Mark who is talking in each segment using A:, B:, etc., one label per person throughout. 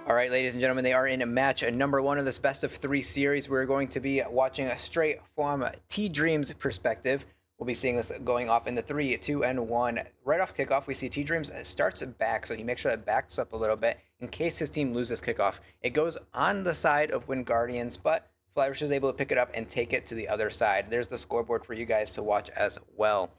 A: All right, ladies and gentlemen, they are in a match number one of this best of three series. We're going to be watching a straight from T Dream's perspective. We'll be seeing this going off in the 3, 2, and 1. Right off kickoff, we see T Dreams starts back, so he makes sure that backs up a little bit in case his team loses kickoff. It goes on the side of Winguardians, but Flywrish is able to pick it up and take it to the other side. There's the scoreboard for you guys to watch as well.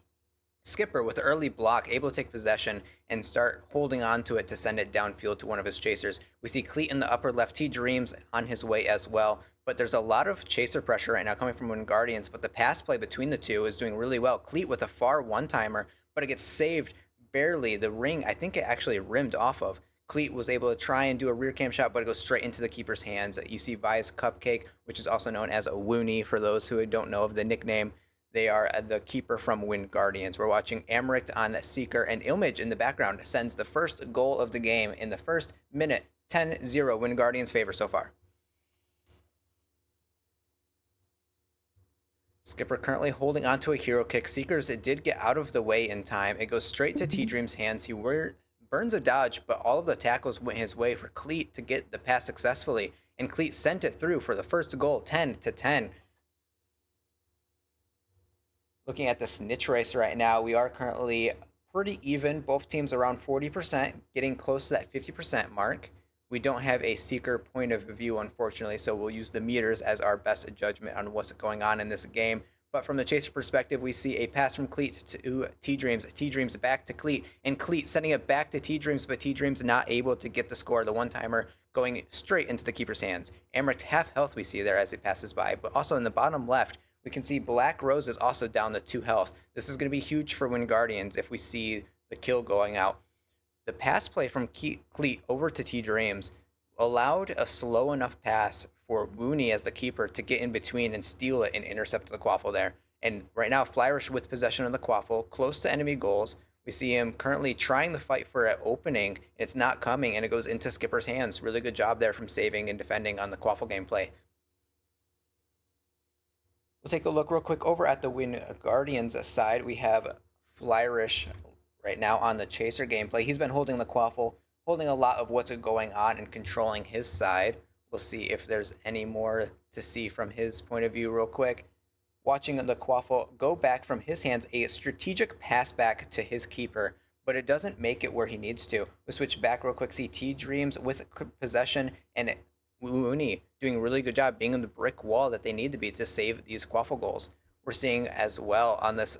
A: Skipper with early block, able to take possession and start holding on to it to send it downfield to one of his chasers. We see Cleat in the upper left. He dreams on his way as well, but there's a lot of chaser pressure right now coming from Winguardians, but the pass play between the two is doing really well. Cleat with a far one-timer, but it gets saved barely. The ring, I think it actually rimmed off of. Cleat was able to try and do a rear cam shot, but it goes straight into the keeper's hands. You see Vi's Cupcake, which is also known as a Woonie for those who don't know of the nickname. They are the keeper from Winguardians. We're watching Amric on Seeker, and Ilmage in the background sends the first goal of the game in the first minute. 10-0 Winguardians favor so far. Skipper currently holding onto a hero kick. Seekers, it did get out of the way in time. It goes straight to T-Dream's hands. He burns a dodge, but all of the tackles went his way for Cleat to get the pass successfully, and Cleat sent it through for the first goal, 10-10. Looking at the snitch race right now, we are currently pretty even. Both teams around 40%, getting close to that 50% mark. We don't have a Seeker point of view, unfortunately, so we'll use the meters as our best judgment on what's going on in this game. But from the chaser perspective, we see a pass from Cleat to T-Dreams. T-Dreams back to Cleat, and Cleat sending it back to T-Dreams, but T-Dreams not able to get the score. The one-timer going straight into the keeper's hands. Amric half health we see there as it passes by, but also in the bottom left, we can see Black Rose is also down to 2 health. This is going to be huge for Winguardians if we see the kill going out. The pass play from Cleat over to T-Dreams allowed a slow enough pass for Woonie as the keeper to get in between and steal it and intercept the Quaffle there. And right now, Flywrish with possession of the Quaffle, close to enemy goals. We see him currently trying to fight for an opening. It's not coming, and it goes into Skipper's hands. Really good job there from saving and defending on the Quaffle gameplay. We'll take a look real quick over at the Winguardians side. We have Flywrish right now on the chaser gameplay. He's been holding the Quaffle, holding a lot of what's going on and controlling his side. We'll see if there's any more to see from his point of view real quick. Watching the Quaffle go back from his hands, a strategic pass back to his keeper, but it doesn't make it where he needs to. We'll switch back real quick, see T-Dreams with possession, and Woonie doing a really good job being in the brick wall that they need to be to save these Quaffle goals. We're seeing as well on this,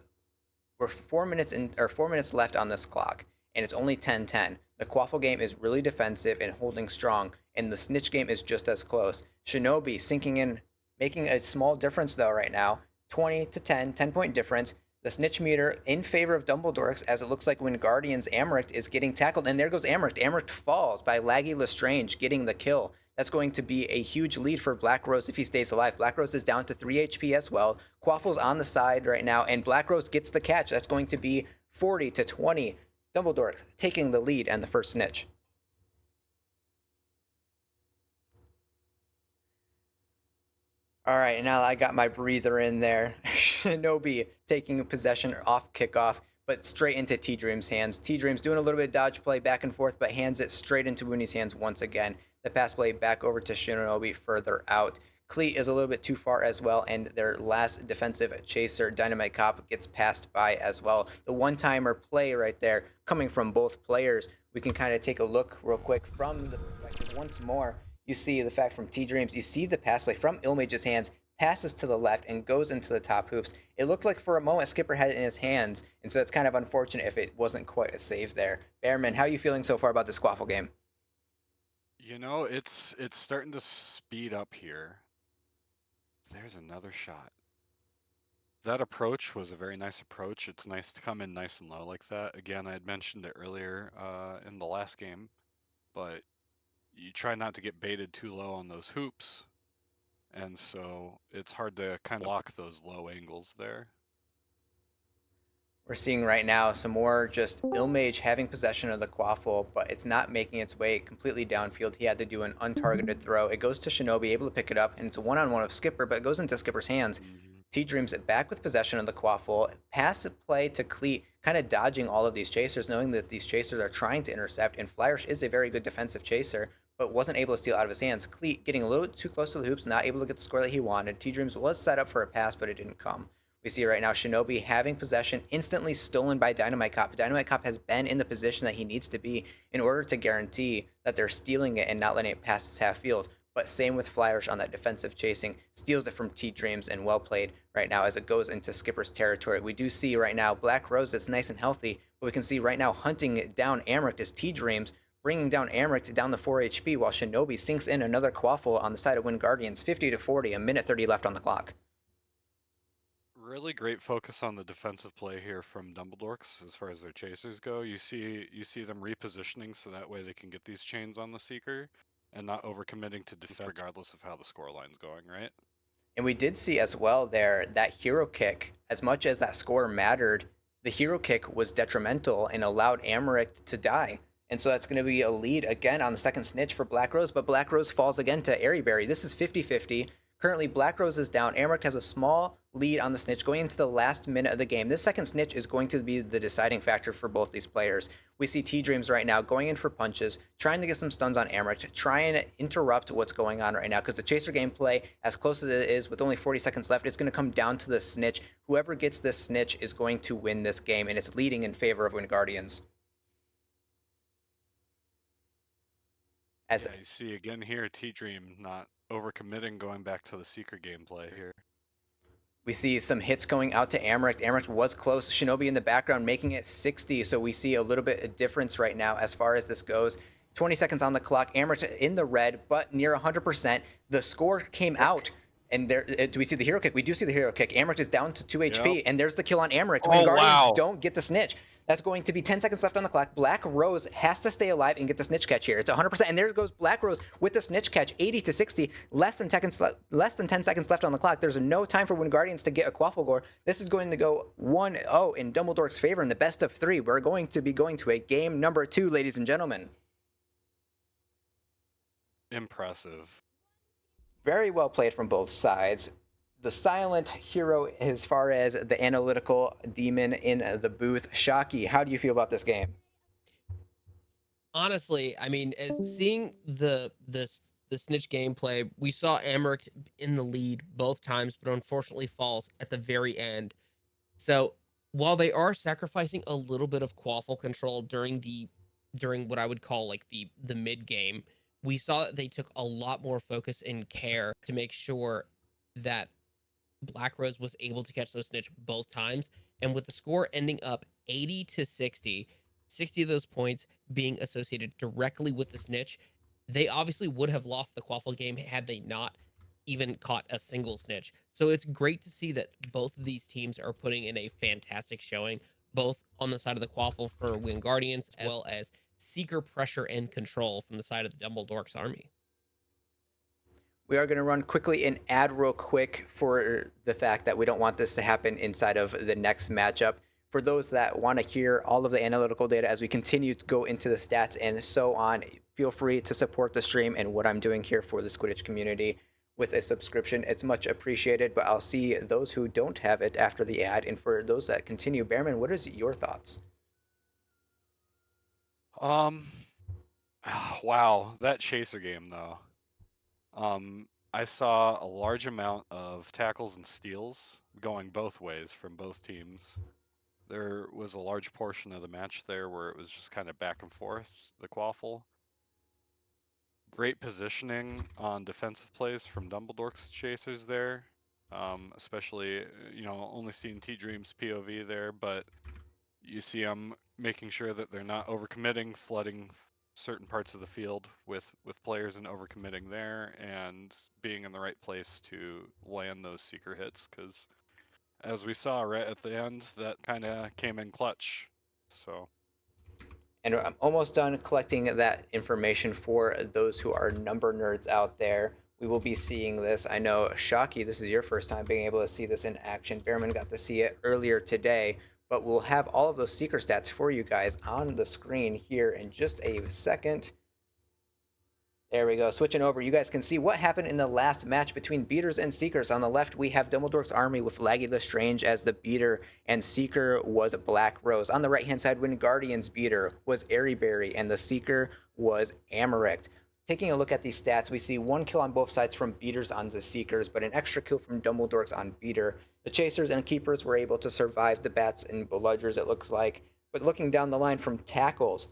A: we're 4 minutes left on this clock, and it's only 10-10. The Quaffle game is really defensive and holding strong, and the snitch game is just as close. Shinobi sinking in, making a small difference though right now. 20-10, 10-point difference. The snitch meter in favor of Dumbledork's, as it looks like Winguardians Amric is getting tackled, and there goes Amric. Amric falls by Laggy Lestrange getting the kill. That's going to be a huge lead for Black Rose if he stays alive. Black Rose is down to 3 HP as well. Quaffle's on the side right now, and Black Rose gets the catch. That's going to be 40-20. Dumbledork taking the lead and the first snitch. All right, now I got my breather in there. Shinobi taking possession off kickoff, but straight into T-Dream's hands. T-Dream's doing a little bit of dodge play back and forth, but hands it straight into Woonie's hands once again. The pass play back over to Shinobi further out. Cleat is a little bit too far as well, and their last defensive chaser, Dynamite Cop, gets passed by as well. The one-timer play right there coming from both players. We can kind of take a look real quick from the perspective once more. You see the fact from T-Dreams, you see the pass play from Ilmage's hands, passes to the left and goes into the top hoops. It looked like for a moment Skipper had it in his hands, and so it's kind of unfortunate if it wasn't quite a save there. Bearman, how are you feeling so far about this Quaffle game?
B: You know, it's starting to speed up here. There's another shot. That approach was a very nice approach. It's nice to come in nice and low like that. Again, I had mentioned it earlier in the last game, but you try not to get baited too low on those hoops, and so it's hard to kind of lock those low angles there.
A: We're seeing right now some more just Ilmage having possession of the Quaffle, but it's not making its way completely downfield. He had to do an untargeted throw. It goes to Shinobi, able to pick it up, and it's a one-on-one of Skipper, but it goes into Skipper's hands. T-Dreams back with possession of the Quaffle. Pass play to Cleat, kind of dodging all of these chasers, knowing that these chasers are trying to intercept, and Flywrish is a very good defensive chaser, but wasn't able to steal out of his hands. Cleat getting a little too close to the hoops, not able to get the score that he wanted. T-Dreams was set up for a pass, but it didn't come. We see right now Shinobi having possession, instantly stolen by Dynamite Cop. Dynamite Cop has been in the position that he needs to be in order to guarantee that they're stealing it and not letting it pass his half field. But same with Flyrish on that defensive chasing, steals it from T-Dreams, and well played right now as it goes into Skipper's territory. We do see right now Black Rose is nice and healthy, but we can see right now hunting down Amric as T-Dreams, bringing down Amric down the 4 HP while Shinobi sinks in another Quaffle on the side of Winguardians, 50-40, a minute 30 left on the clock.
B: Really great focus on the defensive play here from Dumbledorks as far as their chasers go. You see them repositioning so that way they can get these chains on the Seeker and not overcommitting to defense regardless of how the scoreline's going, right?
A: And we did see as well there that hero kick, as much as that score mattered, the hero kick was detrimental and allowed Amaric to die. And so that's going to be a lead again on the second snitch for Black Rose, but Black Rose falls again to Airyberry. This is 50-50. Currently, Black Rose is down. Amaric has a small lead on the snitch going into the last minute of the game. This second snitch is going to be the deciding factor for both these players. We see T-Dreams right now going in for punches, trying to get some stuns on Amaric to try and interrupt what's going on right now, because the chaser gameplay, as close as it is with only 40 seconds left, it's going to come down to the snitch. Whoever gets this snitch is going to win this game, and it's leading in favor of Winguardians. As
B: Yeah, you see again here, T-Dream not overcommitting, going back to the Seeker gameplay here.
A: we see some hits going out to Amaric. Amaric was close. Shinobi in the background making it 60. So we see a little bit of difference right now as far as this goes. 20 seconds on the clock. Amaric in the red, but near 100%. The score came out. And there, do we see the hero kick? We do see the hero kick. Amaric is down to 2 HP,
B: Yep.
A: and there's the kill on Amaric.
C: Oh,
A: Winguardians
C: wow.
A: don't get the snitch. That's going to be 10 seconds left on the clock. Black Rose has to stay alive and get the snitch catch here. It's 100%, and there goes Black Rose with the snitch catch, 80-60. Less than 10 seconds left on the clock. There's no time for Winguardians to get a Quaffle Gore. This is going to go 1-0 in Dumbledork's favor in the best of 3. We're going to be going to a game number 2, ladies and gentlemen.
B: Impressive.
A: Very well played from both sides. The silent hero as far as the analytical demon in the booth. Shocky, how do you feel about this game?
C: Honestly, I mean, as seeing the snitch gameplay, we saw Amaric in the lead both times, but unfortunately falls at the very end. So while they are sacrificing a little bit of quaffle control during what I would call like the mid game, we saw that they took a lot more focus and care to make sure that Black Rose was able to catch those snitch both times. And with the score ending up 80-60, 60 of those points being associated directly with the snitch, they obviously would have lost the quaffle game had they not even caught a single snitch. So it's great to see that both of these teams are putting in a fantastic showing, both on the side of the quaffle for Winguardians as well as Seeker pressure and control from the side of the Dumbledork's army.
A: We are going to run quickly an ad real quick for the fact that we don't want this to happen inside of the next matchup. For those that want to hear all of the analytical data as we continue to go into the stats and so on, feel free to support the stream and what I'm doing here for the Quidditch community with a subscription. It's much appreciated, but I'll see those who don't have it after the ad. And for those that continue, Bearman, what is your thoughts?
B: Wow, that chaser game though. I saw a large amount of tackles and steals going both ways from both teams. There was a large portion of the match there where it was just kind of back and forth, the quaffle. Great positioning on defensive plays from Dumbledork's chasers there. Especially, only seeing T-Dream's POV there, but you see them making sure that they're not overcommitting, flooding certain parts of the field with players and overcommitting there, and being in the right place to land those Seeker hits, because as we saw right at the end, that kind of came in clutch. So
A: And I'm almost done collecting that information for those who are number nerds out there. We will be seeing this. I know, Shocky, this is your first time being able to see this in action. Bearman got to see it earlier today, but we'll have all of those Seeker stats for you guys on the screen here in just a second. There we go. Switching over, you guys can see what happened in the last match between Beaters and Seekers. On the left, we have Dumbledork's army with Laggy Lestrange as the Beater, and Seeker was Black Rose. On the right-hand side, Winguardians Beater was Airyberry, and the Seeker was Amaric. taking a look at these stats, we see 1 kill on both sides from beaters on the Seekers, but an extra kill from Dumbledorks on beater. The Chasers and Keepers were able to survive the Bats and Bludgers, it looks like. But looking down the line from tackles,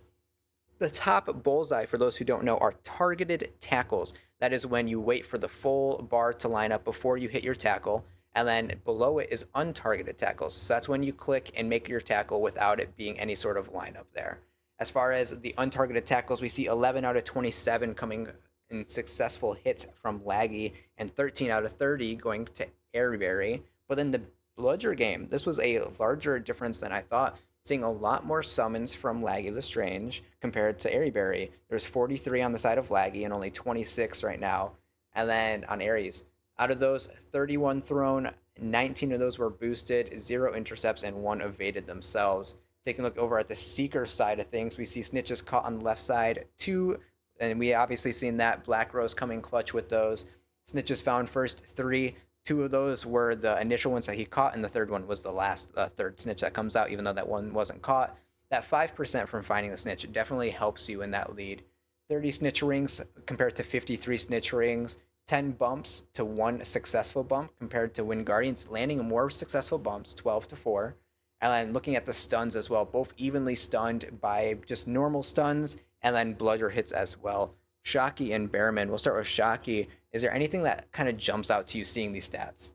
A: the top bullseye, for those who don't know, are targeted tackles. That is when you wait for the full bar to line up before you hit your tackle, and then below it is untargeted tackles. So that's when you click and make your tackle without it being any sort of lineup there. As far as the untargeted tackles, we see 11 out of 27 coming in successful hits from Laggy, and 13 out of 30 going to Airyberry. But in the Bludger game, this was a larger difference than I thought, seeing a lot more summons from Laggy Lestrange compared to Airyberry. There's 43 on the side of Laggy and only 26 right now. And then on Aries, out of those 31 thrown, 19 of those were boosted, 0 intercepts, and 1 evaded themselves. Taking a look over at the Seeker side of things, we see Snitches caught on the left side, 2, and we obviously seen that Black Rose coming clutch with those. Snitches found first 3. 2 of those were the initial ones that he caught, and the third one was the last third snitch that comes out, even though that one wasn't caught. That 5% from finding the snitch definitely helps you in that lead. 30 snitch rings compared to 53 snitch rings. 10 bumps to 1 successful bump compared to Winguardians landing more successful bumps, 12 to 4. And then looking at the stuns as well, both evenly stunned by just normal stuns, and then bludger hits as well. Shockey and Bearman. We'll start with Shockey. Is there anything that kind of jumps out to you seeing these stats?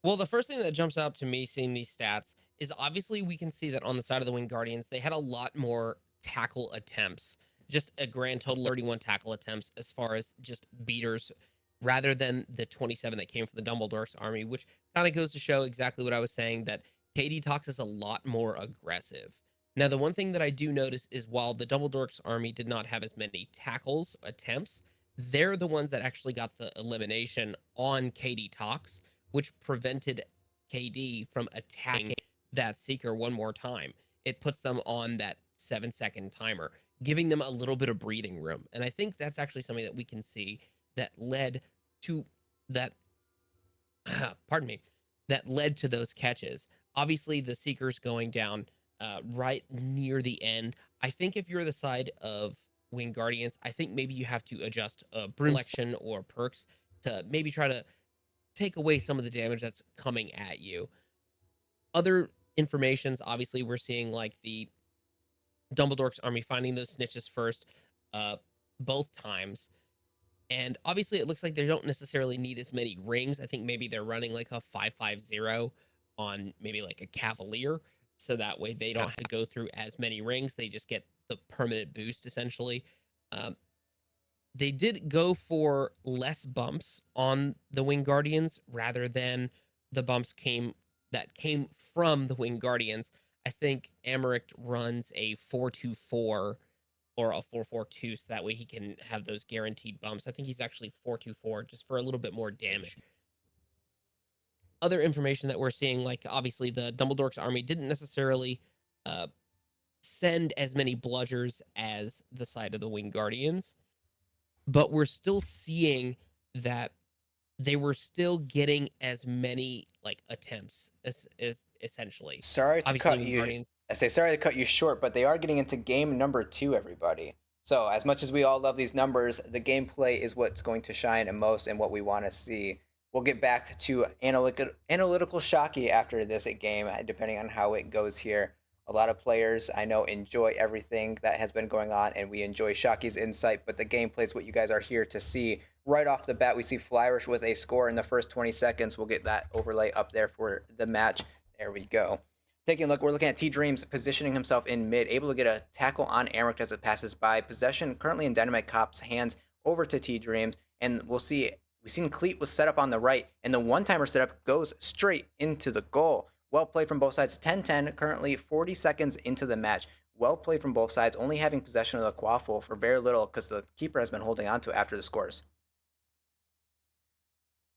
C: Well, the first thing that jumps out to me seeing these stats is obviously we can see that on the side of the Winguardians, they had a lot more tackle attempts, just a grand total of 31 tackle attempts as far as just beaters, rather than the 27 that came from the Dumbledork's army, which kind of goes to show exactly what I was saying, that KD Tox is a lot more aggressive. Now, the one thing that I do notice is while the Dumbledork's army did not have as many tackles attempts, they're the ones that actually got the elimination on KD Tox, which prevented KD from attacking that Seeker one more time. It puts them on that 7-second timer, giving them a little bit of breathing room. And I think that's actually something that we can see that led to that, pardon me, that led to those catches. Obviously, the Seekers going down right near the end. I think if you're the side of Winguardians, I think maybe you have to adjust broom selection or perks to maybe try to take away some of the damage that's coming at you. Other informations, obviously, we're seeing like the Dumbledork's army finding those snitches first, both times. And obviously, it looks like they don't necessarily need as many rings. I think maybe they're running like a 550 on maybe like a Cavalier. So that way they don't have to go through as many rings. They just get the permanent boost, essentially. They did go for less bumps on the Winguardians rather than the bumps came from the Winguardians. I think Amaric runs a 424 or a 442, so that way he can have those guaranteed bumps. I think he's actually 424 just for a little bit more damage. Other information that we're seeing, like obviously the Dumbledork's army didn't necessarily send as many bludgers as the side of the Winguardians, but we're still seeing that they were still getting as many like attempts as essentially.
A: Sorry to
C: Obviously,
A: cut you.
C: Winguardians.
A: I say sorry to cut you short, but they are getting into game number 2, everybody. So as much as we all love these numbers, the gameplay is what's going to shine most and what we want to see. We'll get back to analytical Shockey after this game, depending on how it goes here. A lot of players I know enjoy everything that has been going on, and we enjoy Shockey's insight, but the gameplay is what you guys are here to see. Right off the bat, we see Flourish with a score in the first 20 seconds. We'll get that overlay up there for the match. There we go. Taking a look, we're looking at T-Dreams positioning himself in mid, able to get a tackle on Amaric as it passes by. Possession currently in Dynamite Cop's hands over to T-Dreams, and we've seen Cleat was set up on the right, and the one-timer setup goes straight into the goal. Well played from both sides. 10-10, currently 40 seconds into the match. Well played from both sides, only having possession of the quaffle for very little because the keeper has been holding on to it after the scores.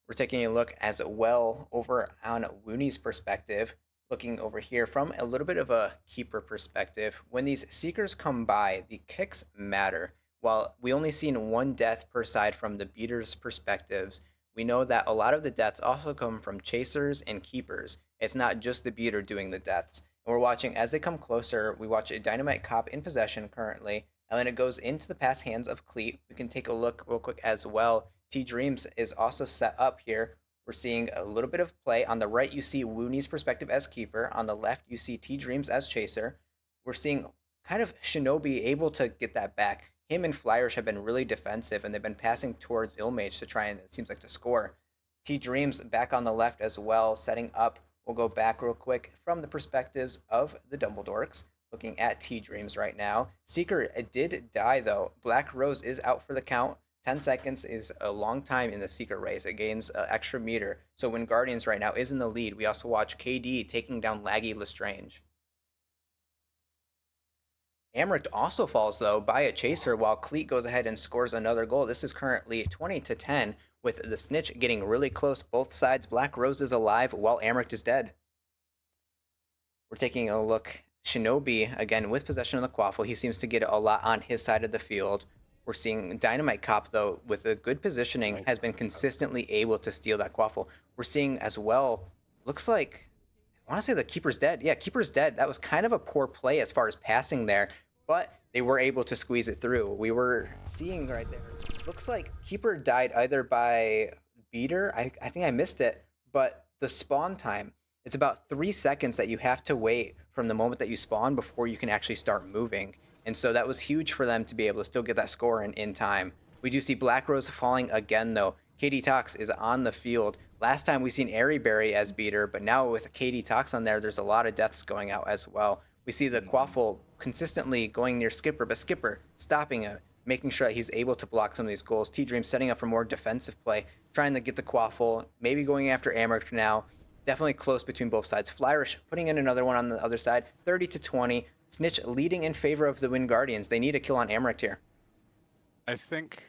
A: We're taking a look as well over on Wooney's perspective, looking over here from a little bit of a keeper perspective. When these Seekers come by, the kicks matter. While we only seen 1 death per side from the beaters' perspectives, we know that a lot of the deaths also come from chasers and keepers. It's not just the beater doing the deaths. And we're watching as they come closer. We watch a Dynamite Cop in possession currently. and then it goes into the pass hands of Cleat. We can take a look real quick as well. T Dreams is also set up here. We're seeing a little bit of play. On the right, you see Wooney's perspective as keeper. On the left, you see T Dreams as chaser. We're seeing kind of Shinobi able to get that back. Him and Flyers have been really defensive, and they've been passing towards Illmage to try and, it seems like, to score. T Dreams back on the left as well, setting up. We'll go back real quick from the perspectives of the Dumbledorks. Looking at T Dreams right now. Seeker did die though. Black Rose is out for the count. 10 seconds is a long time in the Seeker race. It gains extra meter. So Winguardians right now is in the lead. We also watch KD taking down Laggy Lestrange. Amric also falls though by a chaser while Cleat goes ahead and scores another goal. This is currently 20-10 with the snitch getting really close both sides. Black Rose is alive while Amric is dead. We're taking a look. Shinobi again with possession of the Quaffle. He seems to get a lot on his side of the field. We're seeing Dynamite Cop, though, with a good positioning, has been consistently able to steal that Quaffle. We're seeing as well, looks like, I want to say the Keeper's dead. Yeah, Keeper's dead. That was kind of a poor play as far as passing there, but they were able to squeeze it through. We were seeing right there, looks like Keeper died either by beater. I think I missed it, but the spawn time, it's about 3 seconds that you have to wait from the moment that you spawn before you can actually start moving. And so that was huge for them to be able to still get that score in time. We do see Black Rose falling again, though. KD Tox is on the field. Last time we seen Airyberry as beater, but now with KD Tox on there, there's a lot of deaths going out as well. We see the Quaffle consistently going near Skipper, but Skipper stopping him, making sure that he's able to block some of these goals. T-Dream setting up for more defensive play, trying to get the Quaffle, maybe going after Amric now. Definitely close between both sides. Flyrish putting in another one on the other side, 30-20. Snitch leading in favor of the Winguardians. They need a kill on Amric here.
B: I think,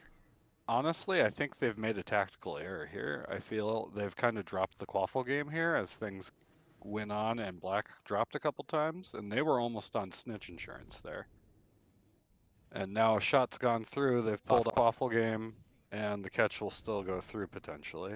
B: honestly, I think they've made a tactical error here. I feel they've kind of dropped the Quaffle game here as things went on and Black dropped a couple times, and they were almost on Snitch insurance there. And now a shot's gone through, they've pulled a Quaffle game, and the catch will still go through potentially.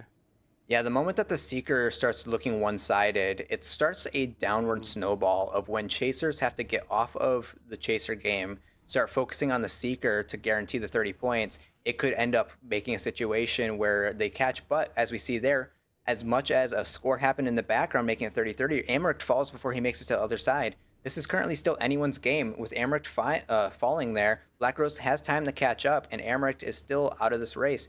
A: Yeah, the moment that the Seeker starts looking one-sided, it starts a downward snowball of when chasers have to get off of the chaser game, start focusing on the Seeker to guarantee the 30 points. It could end up making a situation where they catch, but as we see there, as much as a score happened in the background, making it 30-30, Amric falls before he makes it to the other side. This is currently still anyone's game. With Amric falling there, Black Rose has time to catch up, and Amric is still out of this race.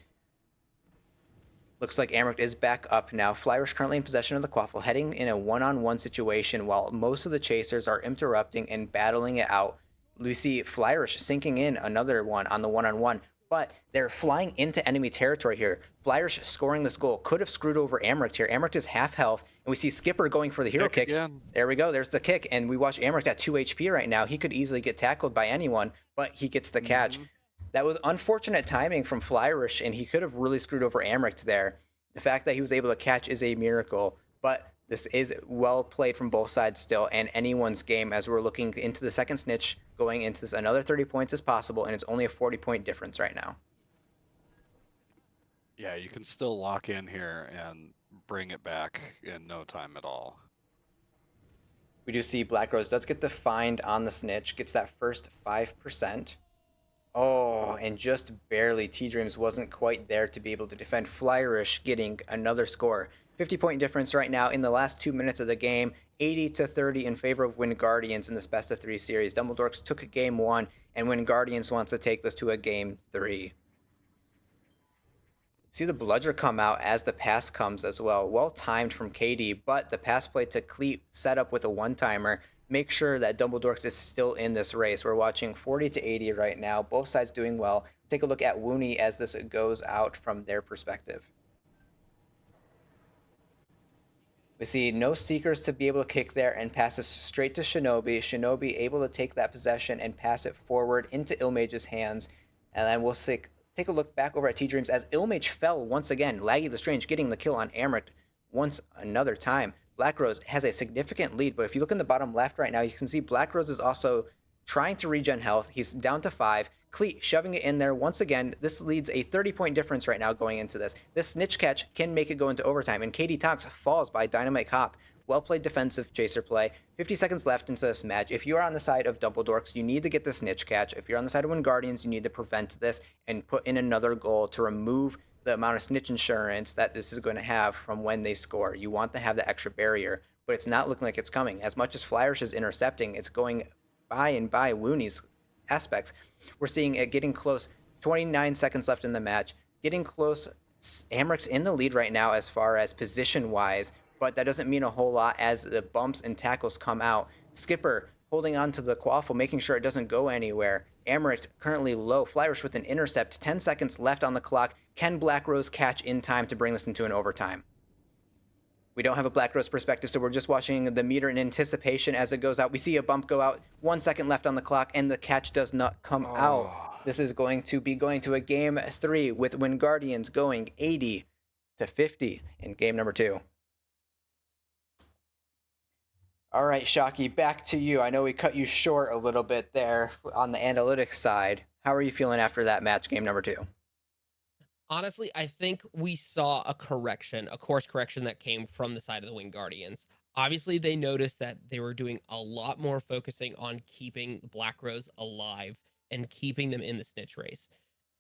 A: Looks like Amric is back up now. Flyrish currently in possession of the Quaffle, heading in a one-on-one situation while most of the chasers are interrupting and battling it out. We see Flyrish sinking in another one on the one-on-one, but they're flying into enemy territory here. Flyrish scoring this goal could have screwed over Amric here. Amric is half health, and we see Skipper going for the hero kick. There we go. There's the kick, and we watch Amric at 2 HP right now. He could easily get tackled by anyone, but he gets the catch. That was unfortunate timing from Flyrish, and he could have really screwed over Amric there. The fact that he was able to catch is a miracle, but this is well played from both sides still, and anyone's game as we're looking into the second snitch, going into this another 30 points is possible, and it's only a 40-point difference right now.
B: Yeah, you can still lock in here and bring it back in no time at all.
A: We do see Black Rose does get the find on the snitch, gets that first 5%. Oh, and just barely, T-Dreams wasn't quite there to be able to defend. Flyrish getting another score. 50-point difference right now in the last 2 minutes of the game. 80-30 in favor of Winguardians in this best-of-3 series. Dumbledorks took a game 1, and Winguardians wants to take this to a game 3. See the bludger come out as the pass comes as well. Well timed from KD, but the pass play to Cleat set up with a one-timer. Make sure that Dumbledorks is still in this race. We're watching 40-80 right now. Both sides doing well. Take a look at Wooney as this goes out from their perspective. We see no Seekers to be able to kick there and passes straight to Shinobi. Shinobi able to take that possession and pass it forward into Illmage's hands. And then we'll take a look back over at T-Dreams as Illmage fell once again. Laggy Lestrange getting the kill on Amric once another time. Black Rose has a significant lead, but if you look in the bottom left right now, you can see Black Rose is also trying to regen health. He's down to 5. Cleat shoving it in there. Once again, this leads a 30-point difference right now going into this. This snitch catch can make it go into overtime, and KD Tox falls by Dynamite Cop. Well played defensive chaser play. 50 seconds left into this match. If you are on the side of Dumbledorks, you need to get the snitch catch. If you're on the side of Winguardians, you need to prevent this and put in another goal to remove the amount of snitch insurance that this is going to have from when they score. You want to have the extra barrier, but it's not looking like it's coming. As much as Flourish is intercepting, it's going by and by Looney's aspects. We're seeing it getting close. 29 seconds left in the match. Getting close. Amric's in the lead right now as far as position-wise, but that doesn't mean a whole lot as the bumps and tackles come out. Skipper holding on to the quaffle, making sure it doesn't go anywhere. Amric currently low. Flourish with an intercept. 10 seconds left on the clock. Can Black Rose catch in time to bring this into an overtime? We don't have a Black Rose perspective, so we're just watching the meter in anticipation as it goes out. We see a bump go out. 1 second left on the clock, and the catch does not come out. This is going to be going to a game 3 with Winguardians going 80-50 in game number 2. All right, Shockey, back to you. I know we cut you short a little bit there on the analytics side. How are you feeling after that match, game number 2?
C: Honestly, I think we saw a course correction that came from the side of the Winguardians. Obviously, they noticed that they were doing a lot more focusing on keeping the Black Rose alive and keeping them in the snitch race.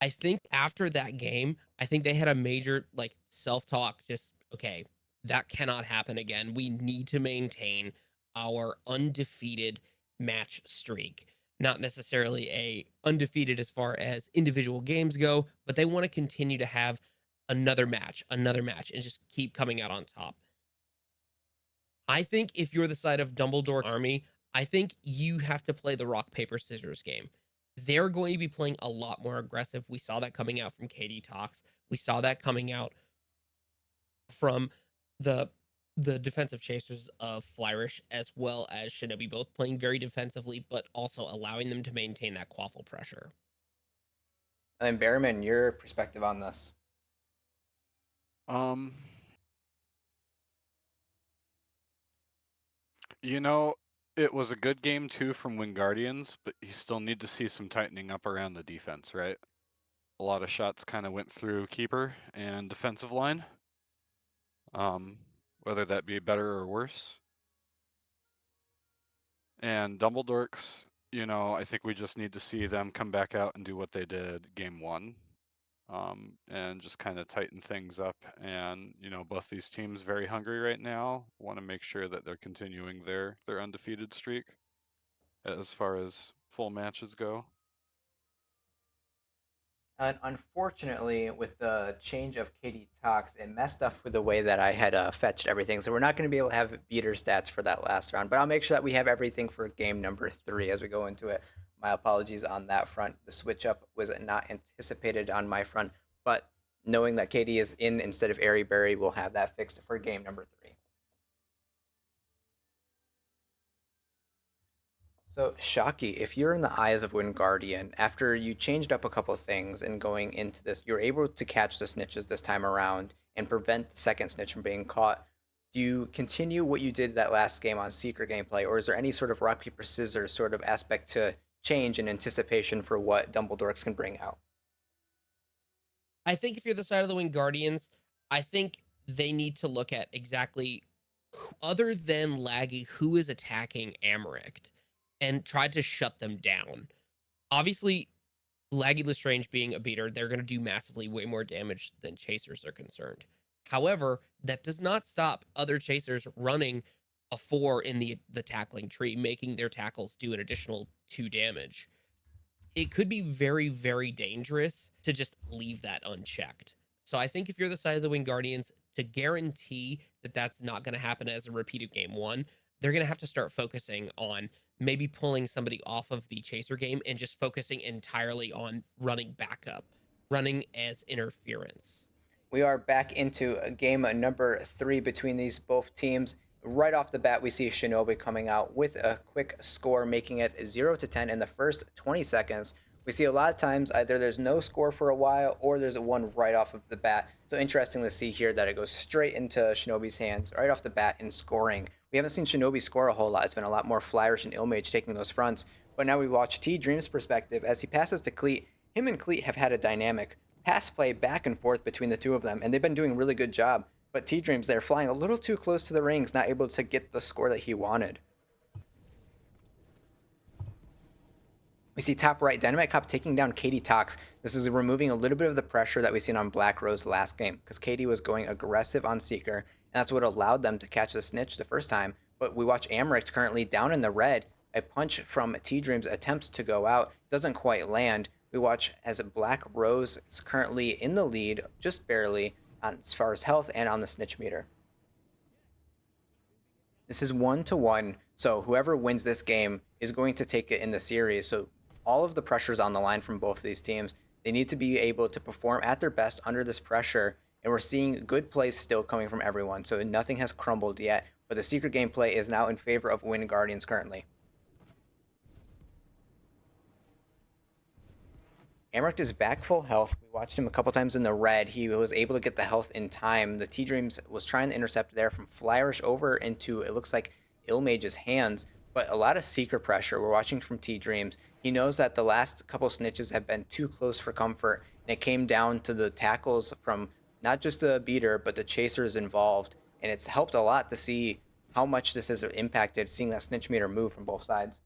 C: I think after that game, I think they had a major self-talk, just okay, that cannot happen again. We need to maintain our undefeated match streak. Not necessarily a undefeated as far as individual games go, but they want to continue to have another match, and just keep coming out on top. I think if you're the side of Dumbledore's army, I think you have to play the rock, paper, scissors game. They're going to be playing a lot more aggressive. We saw that coming out from KD Talks. We saw that coming out from the defensive chasers of Flourish as well as Shinobi, both playing very defensively, but also allowing them to maintain that quaffle pressure.
A: And Behrman, your perspective on this?
B: You know, it was a good game too from Winguardians, but you still need to see some tightening up around the defense, right? A lot of shots kind of went through keeper and defensive line. Whether that be better or worse. And Dumbledorks, I think we just need to see them come back out and do what they did game 1. And just kind of tighten things up. And, both these teams very hungry right now, want to make sure that they're continuing their undefeated streak as far as full matches go.
A: And unfortunately, with the change of KD Talks, it messed up with the way that I had fetched everything. So we're not going to be able to have beater stats for that last round. But I'll make sure that we have everything for game number 3 as we go into it. My apologies on that front. The switch up was not anticipated on my front. But knowing that KD is in instead of Airy Berry, we'll have that fixed for game number 3. So, Shockey, if you're in the eyes of Winguardian, after you changed up a couple of things and going into this, you're able to catch the snitches this time around and prevent the second snitch from being caught. Do you continue what you did that last game on secret gameplay, or is there any sort of rock, paper, scissors sort of aspect to change in anticipation for what Dumbledorks can bring out?
C: I think if you're the side of the Winguardians, I think they need to look at exactly, other than Laggy, who is attacking Amarict and try to shut them down. Obviously, Laggy Lestrange being a beater, they're going to do massively way more damage than chasers are concerned. However, that does not stop other chasers running a 4 in the tackling tree, making their tackles do an additional 2 damage. It could be very, very dangerous to just leave that unchecked. So I think if you're the side of the Winguardians, to guarantee that that's not going to happen as a repeat of game 1, they're going to have to start focusing on maybe pulling somebody off of the chaser game and just focusing entirely on running backup, running as interference.
A: We are back into game number 3 between these both teams. Right off the bat, we see Shinobi coming out with a quick score, making it 0-10 in the first 20 seconds. We see a lot of times either there's no score for a while or there's one right off of the bat. So interesting to see here that it goes straight into Shinobi's hands right off the bat in scoring. We haven't seen Shinobi score a whole lot. It's been a lot more Flourish and Ilmage taking those fronts. But now we watch T-Dream's perspective as he passes to Cleat. Him and Cleat have had a dynamic pass play back and forth between the two of them, and they've been doing a really good job. But T-Dreams there flying a little too close to the rings, not able to get the score that he wanted. We see top right, Dynamite Cop taking down Katie Tox. This is removing a little bit of the pressure that we seen on Black Rose last game, because Katie was going aggressive on Seeker, and that's what allowed them to catch the snitch the first time. But we watch Amric currently down in the red. A punch from T-Dreams attempts to go out, doesn't quite land. We watch as Black Rose is currently in the lead, just barely, as far as health and on the snitch meter. This is 1-1, so whoever wins this game is going to take it in the series. So all of the pressure's on the line from both of these teams. They need to be able to perform at their best under this pressure, and we're seeing good plays still coming from everyone, so nothing has crumbled yet, but the secret gameplay is now in favor of Winguardians currently. Amric is back full health. We watched him a couple times in the red. He was able to get the health in time. The T-Dreams was trying to intercept there from Flyrish over into, it looks like, Illmage's hands, but a lot of Seeker pressure we're watching from T-Dreams. He knows that the last couple snitches have been too close for comfort, and it came down to the tackles from not just the beater, but the chasers involved, and it's helped a lot to see how much this has impacted, seeing that snitch meter move from both sides.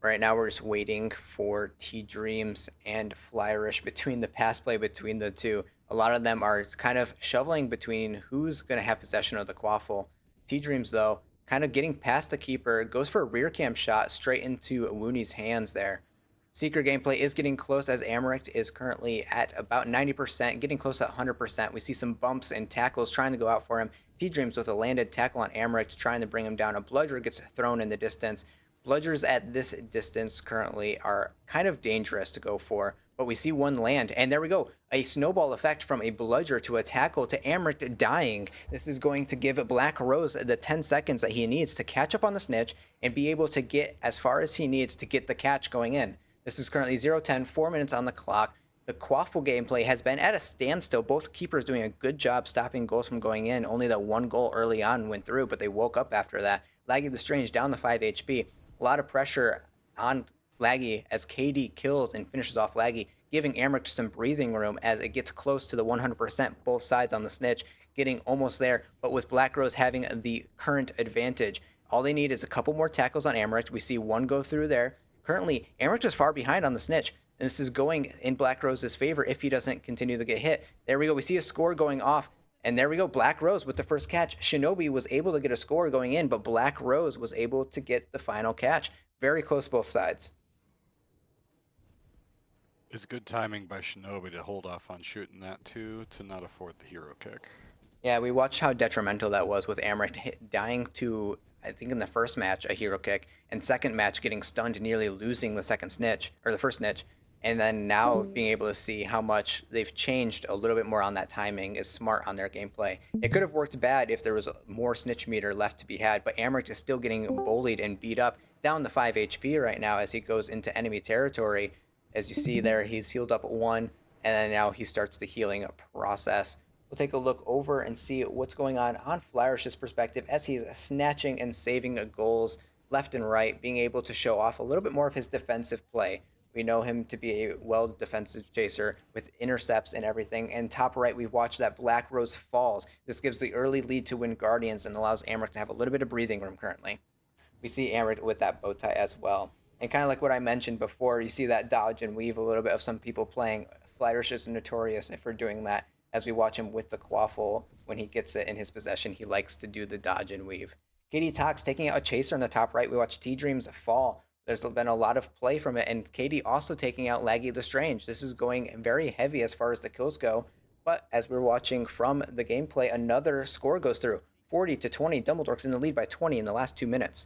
A: Right now, we're just waiting for T-Dreams and Flyrish between the pass play between the two. A lot of them are kind of shoveling between who's going to have possession of the quaffle. T-Dreams, though, kind of getting past the keeper, goes for a rear cam shot straight into Wooney's hands there. Seeker gameplay is getting close as Amric is currently at about 90%, getting close to 100%. We see some bumps and tackles trying to go out for him. T-Dreams with a landed tackle on Amric trying to bring him down. A bludger gets thrown in the distance. Bludgers at this distance currently are kind of dangerous to go for, but we see one land, and there we go. A snowball effect from a bludger to a tackle to Amric dying. This is going to give Black Rose the 10 seconds that he needs to catch up on the snitch and be able to get as far as he needs to get the catch going in. This is currently 0-10, 4 minutes on the clock. The quaffle gameplay has been at a standstill. Both keepers doing a good job stopping goals from going in. Only that one goal early on went through, but they woke up after that. Laggy the Strange down to 5 HP. A lot of pressure on Laggy as KD kills and finishes off Laggy, giving Amric some breathing room as it gets close to the 100%, both sides on the snitch, getting almost there, but with Black Rose having the current advantage. All they need is a couple more tackles on Amric. We see one go through there. Currently, Amric is far behind on the snitch, and this is going in Black Rose's favor if he doesn't continue to get hit. There we go. We see a score going off. And there we go, Black Rose with the first catch. Shinobi was able to get a score going in, but Black Rose was able to get the final catch. Very close both sides.
B: It's good timing by Shinobi to hold off on shooting that too, to not afford the hero kick.
A: Yeah, we watched how detrimental that was with Amric dying to, I think in the first match, a hero kick, and second match getting stunned, nearly losing the second snitch, or the first snitch. And then now being able to see how much they've changed a little bit more on that timing is smart on their gameplay. It could have worked bad if there was more snitch meter left to be had, but Amric is still getting bullied and beat up, down to 5 HP right now as he goes into enemy territory. As you see there, he's healed up 1, and then now he starts the healing process. We'll take a look over and see what's going on Flyerish's perspective as he's snatching and saving goals left and right, being able to show off a little bit more of his defensive play. We know him to be a well defensive chaser with intercepts and everything. And top right, we watch that Black Rose falls. This gives the early lead to Winguardians and allows Amric to have a little bit of breathing room currently. We see Amric with that bow tie as well. And kind of like what I mentioned before, you see that dodge and weave a little bit of some people playing. Flyrish is notorious for doing that. As we watch him with the quaffle, when he gets it in his possession, he likes to do the dodge and weave. Katie Tox taking out a chaser on the top right. We watch T-Dreams fall. There's been a lot of play from it, and Katie also taking out Laggy the Strange. This is going very heavy as far as the kills go, but as we're watching from the gameplay, another score goes through. 40-20, Dumbledork's in the lead by 20 in the last 2 minutes.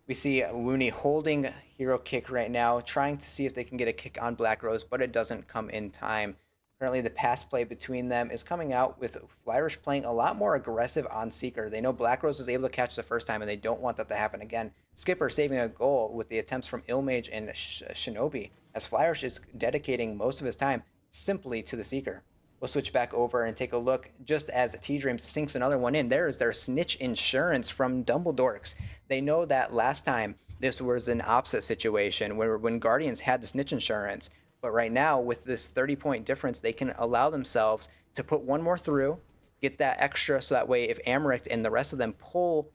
A: We see Wooney holding hero kick right now, trying to see if they can get a kick on Black Rose, but it doesn't come in time. Currently, the pass play between them is coming out with Flyrish playing a lot more aggressive on Seeker. They know Black Rose was able to catch the first time, and they don't want that to happen again. Skipper saving a goal with the attempts from Illmage and Shinobi, as Flyrish is dedicating most of his time simply to the Seeker. We'll switch back over and take a look just as T-Dreams sinks another one in. There is their snitch insurance from Dumbledorks. They know that last time this was an opposite situation where Winguardians had the snitch insurance. But right now, with this 30-point difference, they can allow themselves to put one more through, get that extra, so that way if Amric and the rest of them pull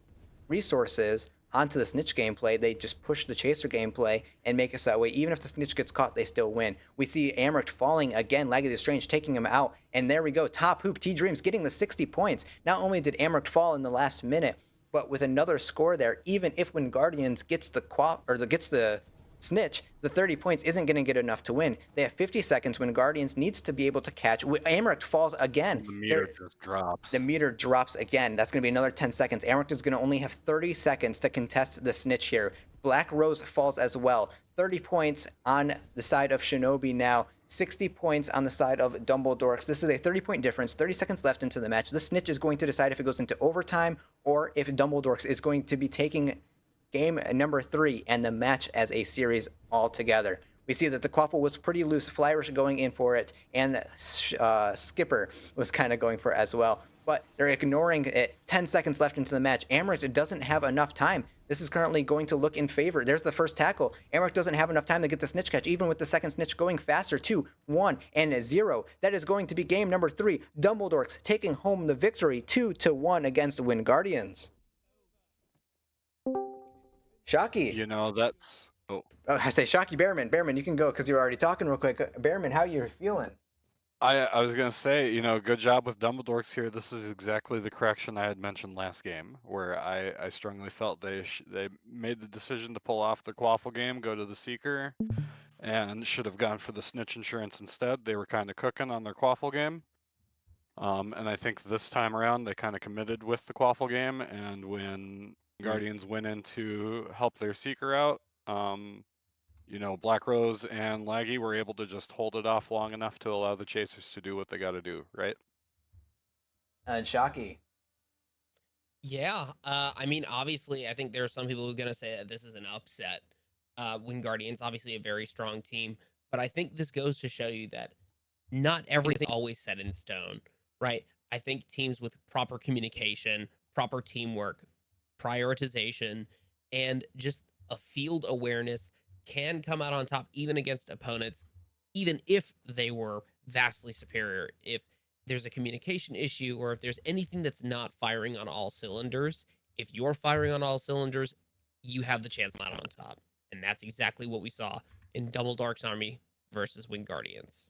A: resources onto the snitch gameplay, they just push the chaser gameplay and make it so that way even if the snitch gets caught, they still win. We see Amric falling again, Laggy the Strange taking him out, and there we go. Top Hoop T-Dreams getting the 60 points. Not only did Amric fall in the last minute, but with another score there, even if Winguardians gets the snitch, the 30 points isn't going to get enough to win. They have 50 seconds when Guardians needs to be able to catch. Amric falls again.
B: The meter just drops.
A: The meter drops again. That's going to be another 10 seconds. Amric is going to only have 30 seconds to contest the snitch here. Black Rose falls as well. 30 points on the side of Shinobi now. 60 points on the side of Dumbledork. This is a 30-point difference. 30 seconds left into the match. The snitch is going to decide if it goes into overtime or if Dumbledork is going to be taking game number 3 and the match as a series altogether. We see that the Quaffle was pretty loose. Flyrish going in for it, and Skipper was kind of going for it as well. But they're ignoring it. 10 seconds left into the match. Amric doesn't have enough time. This is currently going to look in favor. There's the first tackle. Amric doesn't have enough time to get the snitch catch, even with the second snitch going faster. 2, 1, and 0. That is going to be game number 3. Dumbledork's taking home the victory 2-1 against Winguardians. Shocky.
B: You know, that's... Oh.
A: I say Shocky. Bearman, you can go because you were already talking real quick. Bearman, how you feeling?
B: I was going to say, you know, good job with Dumbledorks here. This is exactly the correction I had mentioned last game, where I strongly felt they made the decision to pull off the Quaffle game, go to the Seeker, and should have gone for the Snitch Insurance instead. They were kind of cooking on their Quaffle game. And I think this time around, they kind of committed with the Quaffle game, and when Guardians went in to help their Seeker out, you know, Black Rose and Laggy were able to just hold it off long enough to allow the Chasers to do what they got to do, right?
A: And Shocky.
C: Yeah, I mean, obviously, I think there are some people who are going to say that this is an upset. Winguardians, obviously a very strong team, but I think this goes to show you that not everything is always set in stone, right? I think teams with proper communication, proper teamwork, prioritization, and just a field awareness can come out on top even against opponents, even if they were vastly superior. If there's a communication issue or if there's anything that's not firing on all cylinders, if you're firing on all cylinders, you have the chance not on top. And that's exactly what we saw in Dumbledork's army versus Winguardians.